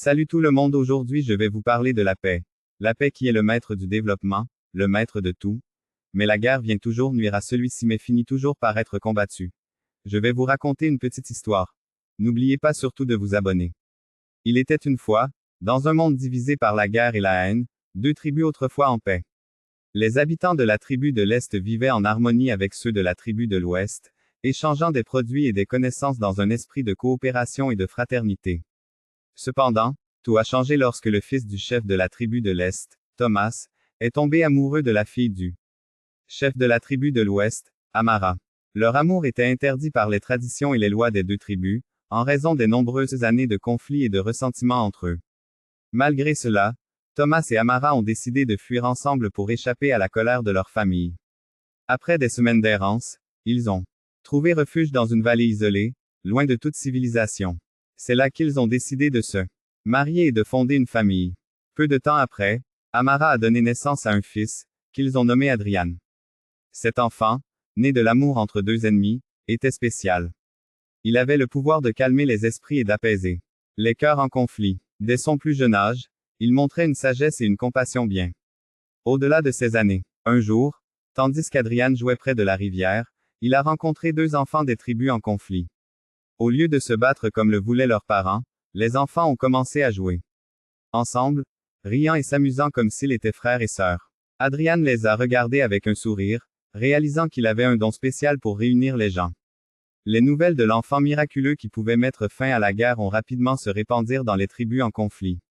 Salut tout le monde, aujourd'hui je vais vous parler de la paix. La paix qui est le maître du développement, le maître de tout. Mais la guerre vient toujours nuire à celui-ci mais finit toujours par être combattue. Je vais vous raconter une petite histoire. N'oubliez pas surtout de vous abonner. Il était une fois, dans un monde divisé par la guerre et la haine, deux tribus autrefois en paix. Les habitants de la tribu de l'Est vivaient en harmonie avec ceux de la tribu de l'Ouest, échangeant des produits et des connaissances dans un esprit de coopération et de fraternité. Cependant, tout a changé lorsque le fils du chef de la tribu de l'Est, Thomas, est tombé amoureux de la fille du chef de la tribu de l'Ouest, Amara. Leur amour était interdit par les traditions et les lois des deux tribus, en raison des nombreuses années de conflits et de ressentiments entre eux. Malgré cela, Thomas et Amara ont décidé de fuir ensemble pour échapper à la colère de leur famille. Après des semaines d'errance, ils ont trouvé refuge dans une vallée isolée, loin de toute civilisation. C'est là qu'ils ont décidé de se marier et de fonder une famille. Peu de temps après, Amara a donné naissance à un fils, qu'ils ont nommé Adrian. Cet enfant, né de l'amour entre deux ennemis, était spécial. Il avait le pouvoir de calmer les esprits et d'apaiser les cœurs en conflit. Dès son plus jeune âge, il montrait une sagesse et une compassion bien au-delà de ses années. Un jour, tandis qu'Adrian jouait près de la rivière, il a rencontré deux enfants des tribus en conflit. Au lieu de se battre comme le voulaient leurs parents, les enfants ont commencé à jouer ensemble, riant et s'amusant comme s'ils étaient frères et sœurs. Adrian les a regardés avec un sourire, réalisant qu'il avait un don spécial pour réunir les gens. Les nouvelles de l'enfant miraculeux qui pouvait mettre fin à la guerre ont rapidement se répandirent dans les tribus en conflit.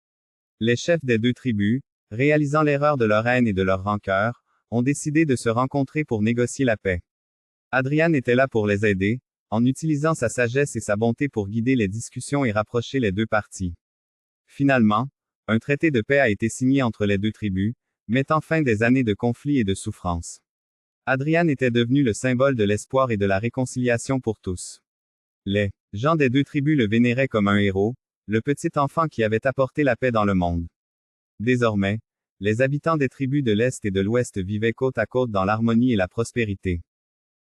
Les chefs des deux tribus, réalisant l'erreur de leur haine et de leur rancœur, ont décidé de se rencontrer pour négocier la paix. Adrian était là pour les aider, en utilisant sa sagesse et sa bonté pour guider les discussions et rapprocher les deux parties. Finalement, un traité de paix a été signé entre les deux tribus, mettant fin des années de conflits et de souffrances. Adrian était devenu le symbole de l'espoir et de la réconciliation pour tous. Les gens des deux tribus le vénéraient comme un héros, le petit enfant qui avait apporté la paix dans le monde. Désormais, les habitants des tribus de l'Est et de l'Ouest vivaient côte à côte dans l'harmonie et la prospérité.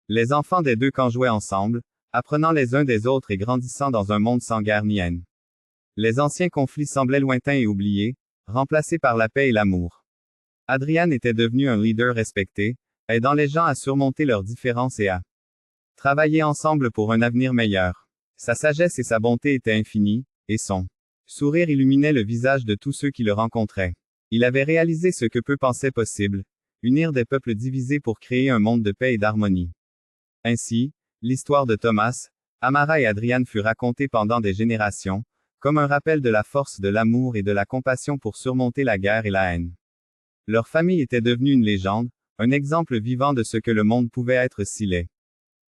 Les enfants des deux camps jouaient ensemble, apprenant les uns des autres et grandissant dans un monde sans guerre ni haine. Les anciens conflits semblaient lointains et oubliés, remplacés par la paix et l'amour. Adrian était devenu un leader respecté, aidant les gens à surmonter leurs différences et à travailler ensemble pour un avenir meilleur. Sa sagesse et sa bonté étaient infinies, et son sourire illuminait le visage de tous ceux qui le rencontraient. Il avait réalisé ce que peu pensaient possible, unir des peuples divisés pour créer un monde de paix et d'harmonie. Ainsi, l'histoire de Thomas, Amara et Adrian fut racontée pendant des générations, comme un rappel de la force de l'amour et de la compassion pour surmonter la guerre et la haine. Leur famille était devenue une légende, un exemple vivant de ce que le monde pouvait être si les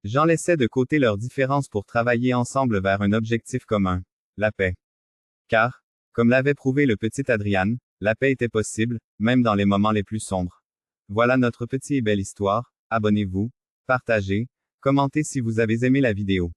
gens laissaient de côté leurs différences pour travailler ensemble vers un objectif commun, la paix. Car, comme l'avait prouvé le petit Adrian, la paix était possible, même dans les moments les plus sombres. Voilà notre petite et belle histoire, abonnez-vous, partagez, commentez si vous avez aimé la vidéo.